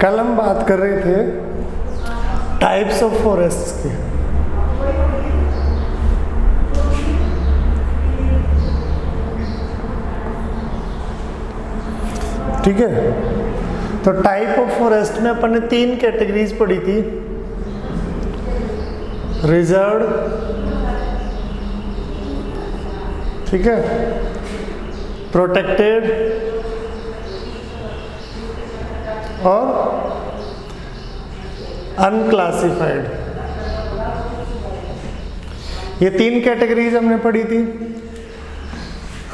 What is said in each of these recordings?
कल हम बात कर रहे थे टाइप्स ऑफ फॉरेस्ट्स की। ठीक है, तो टाइप ऑफ फॉरेस्ट में अपन ने 3 कैटेगरीज पढ़ी थी, रिजर्व, ठीक है, प्रोटेक्टेड और अनक्लासिफाइड। ये 3 कैटेगरीज हमने पढ़ी थी।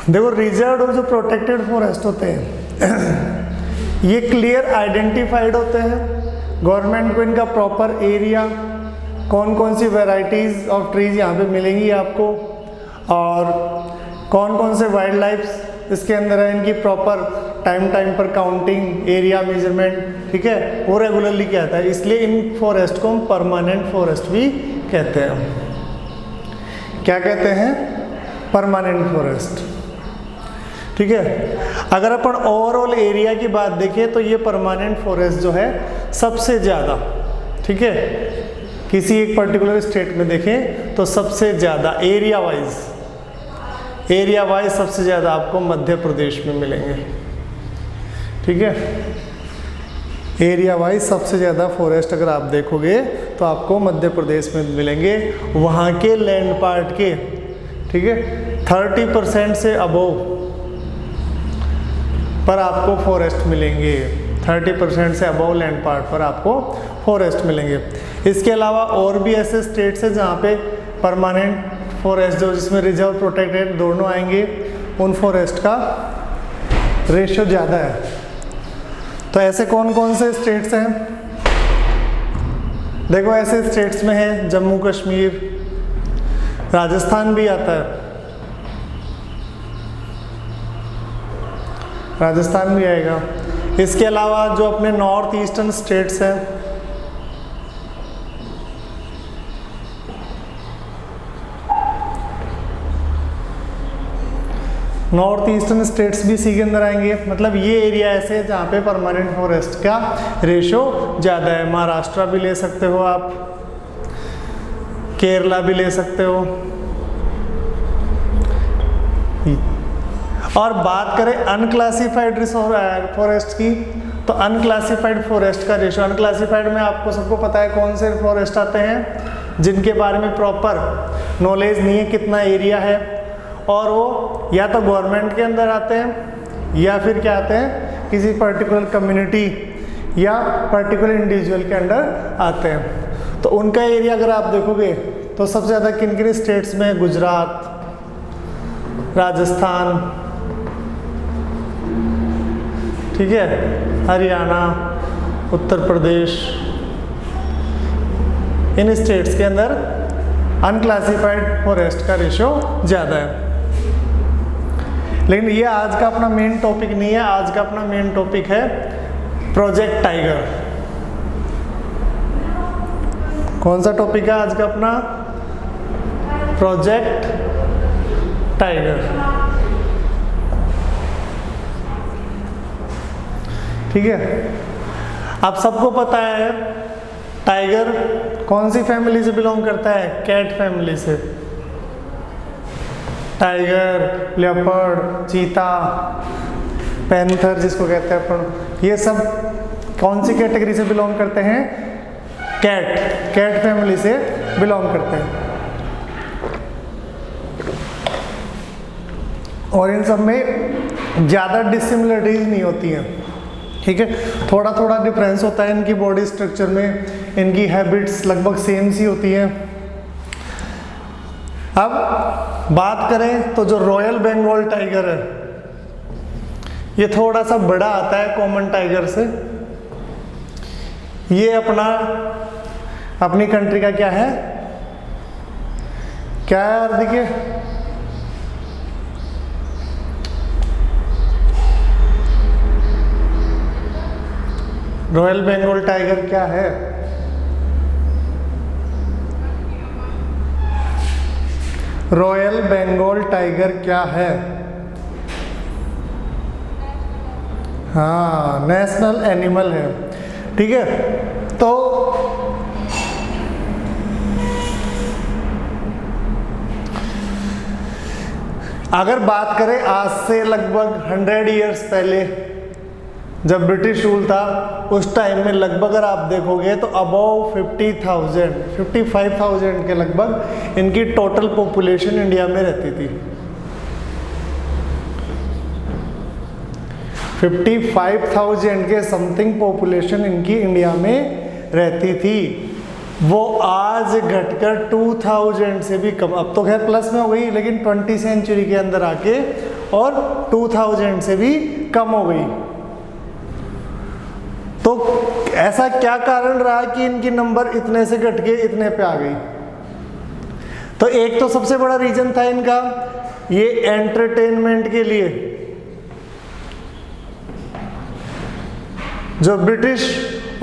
देखो, रिजर्व और जो प्रोटेक्टेड फॉरेस्ट होते हैं ये क्लियर आइडेंटिफाइड होते हैं, गवर्नमेंट को इनका प्रॉपर एरिया, कौन कौन सी वैरायटीज ऑफ ट्रीज यहाँ पे मिलेंगी आपको, और कौन कौन से वाइल्ड लाइफ इसके अंदर है, इनकी प्रॉपर टाइम पर काउंटिंग, एरिया मेजरमेंट, ठीक है, वो रेगुलरली क्या आता है। इसलिए इन फॉरेस्ट को हम परमानेंट फॉरेस्ट भी कहते हैं। क्या कहते हैं? Permanent forest. ठीक है, अगर अपन ओवरऑल एरिया की बात देखें तो ये परमानेंट फॉरेस्ट जो है सबसे ज़्यादा, ठीक है, किसी एक पर्टिकुलर स्टेट में देखें तो सबसे ज़्यादा एरिया वाइज सबसे ज़्यादा आपको मध्य प्रदेश में मिलेंगे। ठीक है, एरिया वाइज सबसे ज़्यादा फॉरेस्ट अगर आप देखोगे तो आपको मध्य प्रदेश में मिलेंगे। वहाँ के लैंड पार्ट के, ठीक है, 30% से अबोव पर आपको फॉरेस्ट मिलेंगे। 30% से अबोव लैंड पार्ट पर आपको फॉरेस्ट मिलेंगे। इसके अलावा और भी ऐसे स्टेट्स हैं जहाँ पे परमानेंट फॉरेस्ट, जो जिसमें रिजर्व प्रोटेक्टेड दोनों आएंगे, उन फॉरेस्ट का रेशियो ज़्यादा है। तो ऐसे कौन कौन से स्टेट्स हैं? देखो, ऐसे स्टेट्स में है जम्मू कश्मीर, राजस्थान भी आता है, राजस्थान भी आएगा। इसके अलावा जो अपने नॉर्थ ईस्टर्न स्टेट्स हैं, नॉर्थ ईस्टर्न स्टेट्स भी इसी के अंदर आएंगे। मतलब ये एरिया ऐसे है जहाँ पे परमानेंट फॉरेस्ट का रेशो ज़्यादा है। महाराष्ट्र भी ले सकते हो आप, केरला भी ले सकते हो। और बात करें अनक्लासिफाइड फॉरेस्ट की, तो अनक्लासिफाइड फॉरेस्ट का रेशो, अनक्लासिफाइड में आपको सबको पता है कौन से फॉरेस्ट आते हैं जिनके बारे में प्रॉपर नॉलेज नहीं है, कितना एरिया है, और वो या तो गवर्नमेंट के अंदर आते हैं या फिर क्या आते हैं, किसी पर्टिकुलर कम्युनिटी या पर्टिकुलर इंडिविजुअल के अंडर आते हैं। तो उनका एरिया अगर आप देखोगे तो सबसे ज़्यादा किन किन स्टेट्स में? गुजरात, राजस्थान, ठीक है, हरियाणा, उत्तर प्रदेश, इन स्टेट्स के अंदर अनक्लासिफाइड फॉरेस्ट का रेशियो ज़्यादा है। लेकिन ये आज का अपना मेन टॉपिक नहीं है। आज का अपना मेन टॉपिक है प्रोजेक्ट टाइगर। कौन सा टॉपिक है आज का अपना? Project tiger. ठीक है, आप सबको पता है टाइगर कौन सी फैमिली से बिलोंग करता है? कैट फैमिली से। टाइगर, लेपर्ड, चीता, पैंथर जिसको कहते हैं अपन, ये सब कौन सी कैटेगरी से बिलोंग करते हैं? कैट फैमिली से बिलोंग करते हैं। और इन सब में ज़्यादा डिसिमिलरिटीज नहीं होती हैं। ठीक है, थोड़ा थोड़ा डिफरेंस होता है इनकी बॉडी स्ट्रक्चर में, इनकी हैबिट्स लगभग सेम सी होती हैं। अब बात करें तो जो रॉयल बंगाल टाइगर है, ये थोड़ा सा बड़ा आता है कॉमन टाइगर से। ये अपनी कंट्री का क्या है? क्या है यार? देखिए, रॉयल बंगाल टाइगर क्या है? रॉयल बंगाल टाइगर क्या है? हाँ, नेशनल एनिमल है। ठीक है। तो अगर बात करें आज से लगभग 100 इयर्स पहले जब ब्रिटिश रूल था, उस टाइम में लगभग अगर आप देखोगे तो अबाउ 55,000 के लगभग इनकी टोटल पॉपुलेशन इंडिया में रहती थी। 55,000 के समथिंग पॉपुलेशन इनकी इंडिया में रहती थी। वो आज घटकर 2000 से भी कम, अब तो खैर प्लस में हो गई, लेकिन 20वीं सेंचुरी के अंदर आके और 2000 से भी कम हो गई। तो ऐसा क्या कारण रहा कि इनकी नंबर इतने से घट के इतने पे आ गई? तो एक तो सबसे बड़ा रीजन था इनका ये एंटरटेनमेंट के लिए। जो ब्रिटिश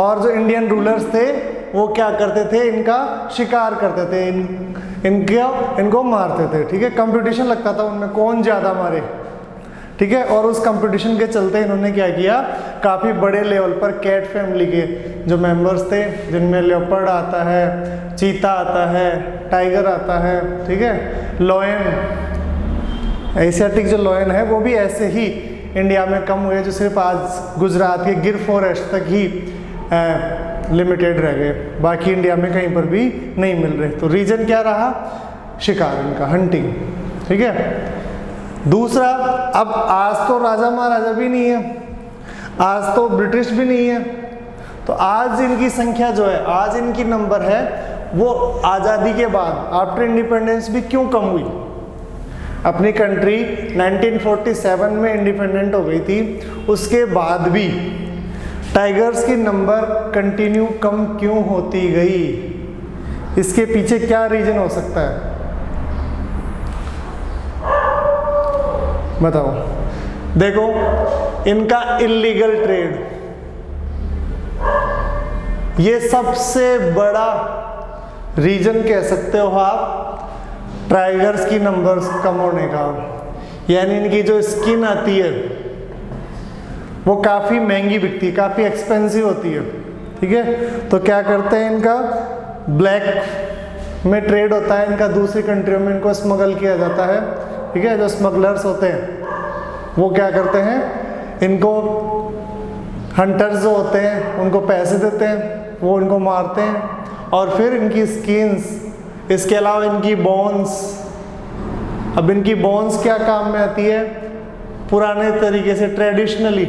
और जो इंडियन रूलर्स थे वो क्या करते थे, इनका शिकार करते थे, इनको मारते थे। ठीक है, कंपटीशन लगता था उनमें कौन ज्यादा मारे। ठीक है, और उस कंपटीशन के चलते इन्होंने क्या किया, काफ़ी बड़े लेवल पर कैट फैमिली के जो मेंबर्स थे, जिनमें लेपर्ड आता है, चीता आता है, टाइगर आता है, ठीक है, लॉयन, एशियाटिक जो लॉयन है वो भी ऐसे ही इंडिया में कम हुए, जो सिर्फ आज गुजरात के गिर फॉरेस्ट तक ही लिमिटेड रह गए, बाकी इंडिया में कहीं पर भी नहीं मिल रहे। तो रीजन क्या रहा, शिकार, इनका हंटिंग। ठीक है। दूसरा, अब आज तो राजा महाराजा भी नहीं है, आज तो ब्रिटिश भी नहीं है, तो आज इनकी संख्या जो है, आज इनकी नंबर है वो आज़ादी के बाद आफ्टर इंडिपेंडेंस भी क्यों कम हुई। अपनी कंट्री 1947 में इंडिपेंडेंट हो गई थी, उसके बाद भी टाइगर्स की नंबर कंटिन्यू कम क्यों होती गई? इसके पीछे क्या रीजन हो सकता है, बताओ। देखो, इनका इल्लीगल ट्रेड, ये सबसे बड़ा रीजन कह सकते हो आप टाइगर्स की नंबर्स कम होने का। यानी इनकी जो स्किन आती है वो काफ़ी महंगी बिकती है, काफ़ी एक्सपेंसिव होती है। ठीक है, तो क्या करते हैं, इनका ब्लैक में ट्रेड होता है, इनका दूसरी कंट्रियों में इनको स्मगल किया जाता है। ठीक है, जो स्मगलर्स होते हैं वो क्या करते हैं, इनको हंटर्स जो होते हैं उनको पैसे देते हैं, वो इनको मारते हैं, और फिर इनकी स्किन्स, इसके अलावा इनकी बोन्स, अब इनकी बोन्स क्या काम में आती है, पुराने तरीके से ट्रेडिशनली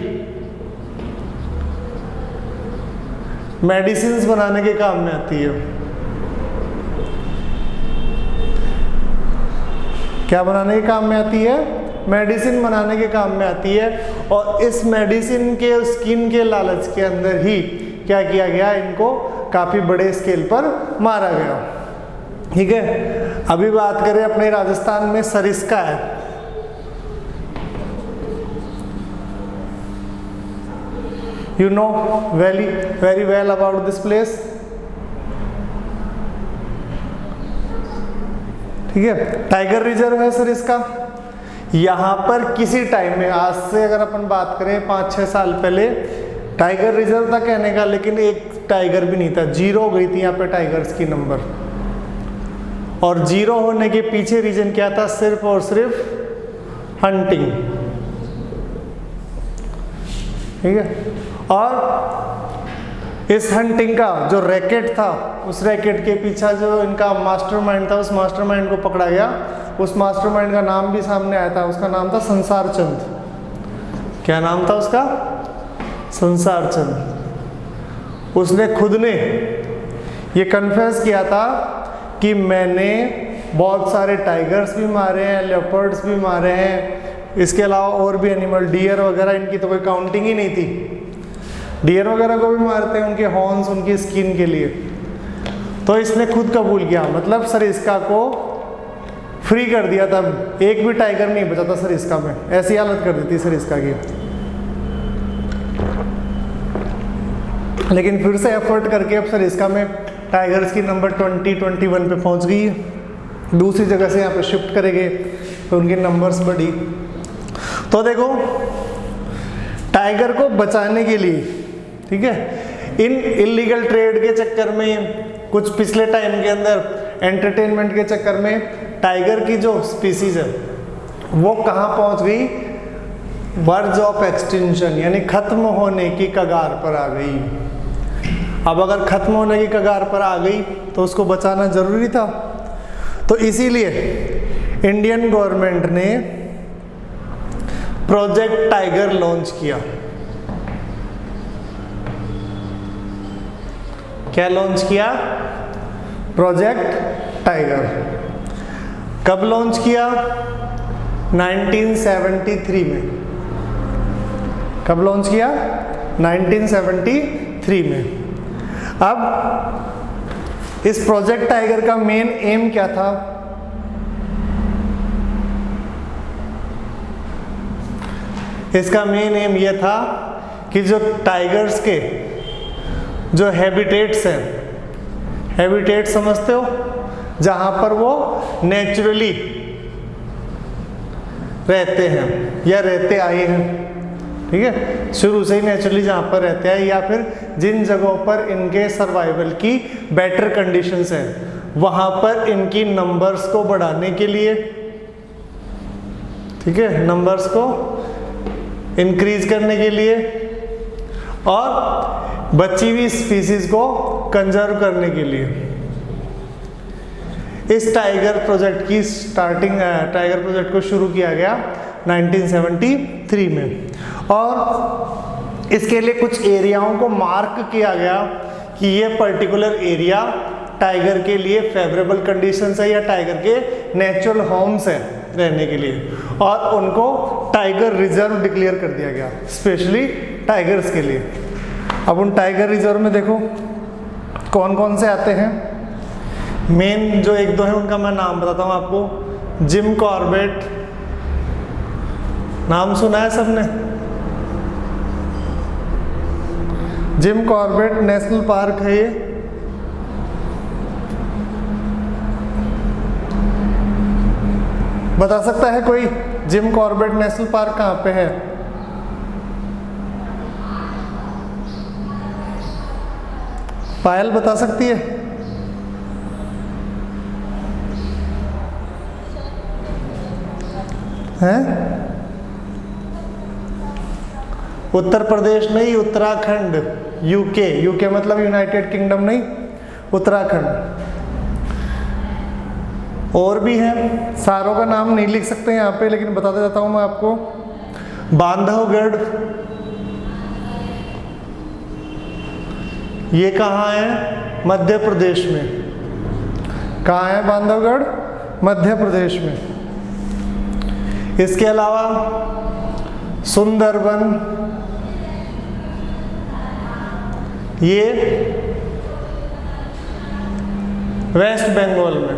मेडिसिन्स बनाने के काम में आती है। क्या बनाने के काम में आती है, मेडिसिन बनाने के काम में आती है। और इस मेडिसिन के स्किन के लालच के अंदर ही क्या किया गया, इनको काफ़ी बड़े स्केल पर मारा गया। ठीक है, अभी बात करें अपने राजस्थान में सरिस्का है। You know very well about this place. ठीक है, टाइगर रिजर्व है सर इसका। यहाँ पर किसी टाइम में, आज से अगर अपन बात करें 5-6 साल पहले, टाइगर रिजर्व था कहने का, लेकिन एक टाइगर भी नहीं था, 0 हो गई थी यहाँ पे टाइगर्स की नंबर। और 0 होने के पीछे रीजन क्या था, सिर्फ और सिर्फ हंटिंग। ठीक है, और इस हंटिंग का जो रैकेट था, उस रैकेट के पीछे जो इनका मास्टरमाइंड था, उस मास्टरमाइंड को पकड़ा गया। उस मास्टरमाइंड का नाम भी सामने आया था, उसका नाम था संसार चंद। क्या नाम था उसका, संसार चंद। उसने खुद ने ये कन्फेस किया था कि मैंने बहुत सारे टाइगर्स भी मारे हैं, लेपर्ड्स भी मारे हैं, इसके अलावा और भी एनिमल, डियर वगैरह, इनकी तो कोई काउंटिंग ही नहीं थी। डियर वगैरह को भी मारते हैं उनके हॉर्न्स, उनकी स्किन के लिए। तो इसने खुद कबूल किया, मतलब सरिस्का को फ्री कर दिया था, एक भी टाइगर नहीं बचा था सरिस्का में, ऐसी हालत कर दी थी सरिस्का की। लेकिन फिर से एफर्ट करके अब सरिस्का में टाइगर्स की नंबर 20-21 पे पहुंच गई है। दूसरी जगह से यहाँ पे शिफ्ट करेंगे तो उनकी नंबर्स बढ़ी। तो देखो, टाइगर को बचाने के लिए, ठीक है, इन इलीगल ट्रेड के चक्कर में, कुछ पिछले टाइम के अंदर एंटरटेनमेंट के चक्कर में टाइगर की जो स्पीसीज है वो कहाँ पहुँच गई, वर्ज ऑफ एक्सटिंक्शन, यानी खत्म होने की कगार पर आ गई। अब अगर खत्म होने की कगार पर आ गई तो उसको बचाना जरूरी था। तो इसीलिए इंडियन गवर्नमेंट ने प्रोजेक्ट टाइगर लॉन्च किया। क्या लॉन्च किया? Project tiger. कब लॉन्च किया? 1973 में। कब लॉन्च किया? 1973 में। अब इस प्रोजेक्ट टाइगर का मेन एम क्या था? इसका मेन एम यह था कि जो टाइगर्स के जो हैबिटेट्स हैं, हैबिटेट समझते हो, जहां पर वो नेचुरली रहते हैं या रहते आए हैं, ठीक है, शुरू से ही नेचुरली जहाँ पर रहते हैं, या फिर जिन जगहों पर इनके सर्वाइवल की बेटर कंडीशंस हैं वहाँ पर इनकी नंबर्स को बढ़ाने के लिए, ठीक है, नंबर्स को इंक्रीज करने के लिए और बची हुई स्पीसीज को कंजर्व करने के लिए इस टाइगर प्रोजेक्ट की स्टार्टिंग, टाइगर प्रोजेक्ट को शुरू किया गया 1973 में। और इसके लिए कुछ एरियाओं को मार्क किया गया कि ये पर्टिकुलर एरिया टाइगर के लिए फेवरेबल कंडीशंस है या टाइगर के नेचुरल होम्स हैं रहने के लिए, और उनको टाइगर रिजर्व डिक्लेयर कर दिया गया स्पेशली टाइगर्स के लिए। अब उन टाइगर रिजर्व में देखो कौन कौन से आते हैं। मेन जो एक दो हैं उनका मैं नाम बताता हूँ आपको। जिम कॉर्बेट, नाम सुना है सबने? जिम कॉर्बेट नेशनल पार्क है ये। बता सकता है कोई जिम कॉर्बेट नेशनल पार्क कहाँ पे है? पायल बता सकती है? हैं? उत्तर प्रदेश नहीं, उत्तराखंड, यूके। यूके मतलब यूनाइटेड किंगडम नहीं, उत्तराखंड। और भी हैं, सारों का नाम नहीं लिख सकते यहाँ पे, लेकिन बताते जाता हूँ मैं आपको। बांधवगढ़, ये कहाँ है? मध्य प्रदेश में। कहाँ है बांधवगढ़? मध्य प्रदेश में। इसके अलावा सुंदरबन, ये वेस्ट बंगाल में।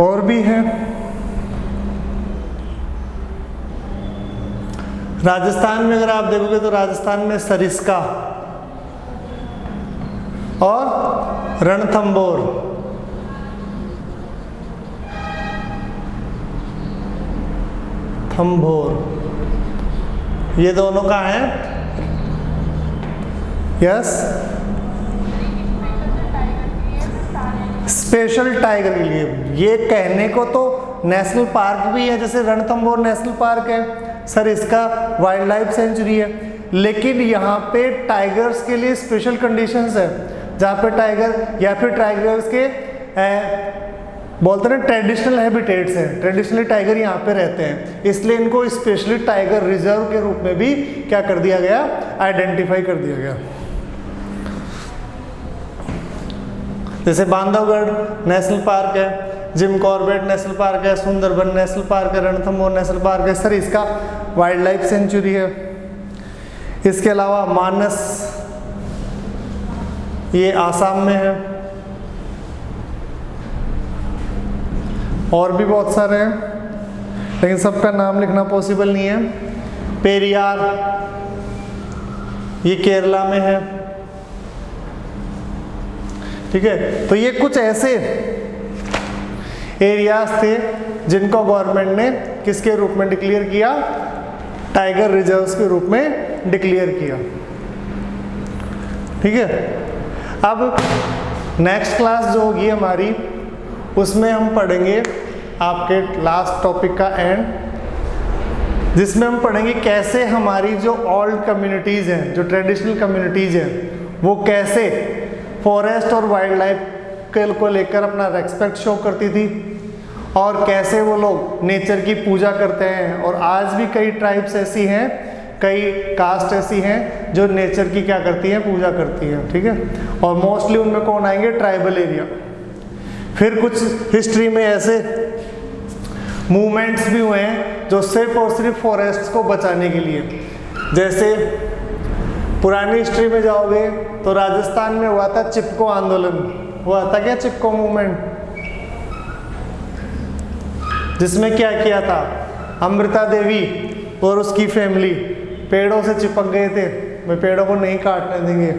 और भी है, राजस्थान में अगर आप देखोगे तो राजस्थान में सरिस्का और रणथंबोर, थंबोर, ये दोनों का है। यस, स्पेशल टाइगर के लिए। ये कहने को तो नेशनल पार्क भी है, जैसे रणथंबोर नेशनल पार्क है, सरिस्का वाइल्ड लाइफ सेंचुरी है, लेकिन यहाँ पे टाइगर्स के लिए स्पेशल कंडीशंस है, जहाँ पे टाइगर या फिर टाइगर्स के बोलते हैं ट्रेडिशनल हैबिटेट्स हैं, ट्रेडिशनली टाइगर यहाँ पे रहते हैं, इसलिए इनको स्पेशली टाइगर रिजर्व के रूप में भी क्या कर दिया गया? आइडेंटिफाई कर दिया गया। जैसे बांधवगढ़ नेशनल पार्क है, जिम कॉर्बेट नेशनल पार्क है, सुंदरबन नेशनल पार्क है, रणथंबोर नेशनल पार्क है, सरिस्का वाइल्ड लाइफ सेंचुरी है। इसके अलावा मानस, ये आसाम में है। और भी बहुत सारे हैं, लेकिन सबका नाम लिखना पॉसिबल नहीं है। पेरियार, ये केरला में है, ठीक है। तो ये कुछ ऐसे एरियाज थे जिनको गवर्नमेंट ने किसके रूप में डिक्लेयर किया? टाइगर रिजर्व्स के रूप में डिक्लेयर किया। ठीक है, अब नेक्स्ट क्लास जो होगी हमारी, उसमें हम पढ़ेंगे आपके लास्ट टॉपिक का एंड, जिसमें हम पढ़ेंगे कैसे हमारी जो ओल्ड कम्युनिटीज़ हैं, जो ट्रेडिशनल कम्युनिटीज़ हैं, वो कैसे फॉरेस्ट और वाइल्ड लाइफ को लेकर अपना रेस्पेक्ट शो करती थी, और कैसे वो लोग नेचर की पूजा करते हैं। और आज भी कई ट्राइब्स ऐसी हैं, कई कास्ट ऐसी हैं जो नेचर की क्या करती हैं, पूजा करती हैं। ठीक है, और मोस्टली उनमें कौन आएंगे, ट्राइबल एरिया। फिर कुछ हिस्ट्री में ऐसे मूवमेंट्स भी हुए हैं जो सिर्फ और सिर्फ फॉरेस्ट को बचाने के लिए, जैसे पुरानी हिस्ट्री में जाओगे तो राजस्थान में हुआ था चिपको आंदोलन, हुआ था क्या, चिपको मूवमेंट, जिसमें क्या किया था, अमृता देवी और उसकी फैमिली पेड़ों से चिपक गए थे, वे पेड़ों को नहीं काटने देंगे।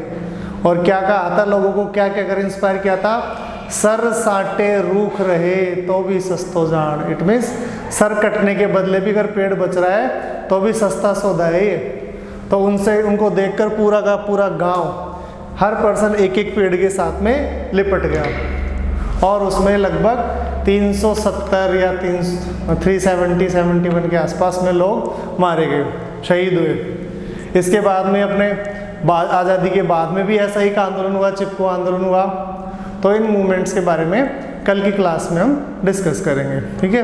और क्या कहा था लोगों को, क्या क्या कर इंस्पायर किया था, सर साटे रूख रहे तो भी सस्तो जान। इट मीन्स सर कटने के बदले भी अगर पेड़ बच रहा है तो भी सस्ता सौदा है ये। तो उनको देखकर पूरा का पूरा गांव, हर पर्सन एक एक पेड़ के साथ में लिपट गया, और उसमें लगभग 370 या 371 के आसपास में लोग मारे गए, शहीद हुए। इसके बाद में अपने आज़ादी के बाद में भी ऐसा ही का आंदोलन हुआ, चिपको आंदोलन हुआ। तो इन मूवमेंट्स के बारे में कल की क्लास में हम डिस्कस करेंगे। ठीक है।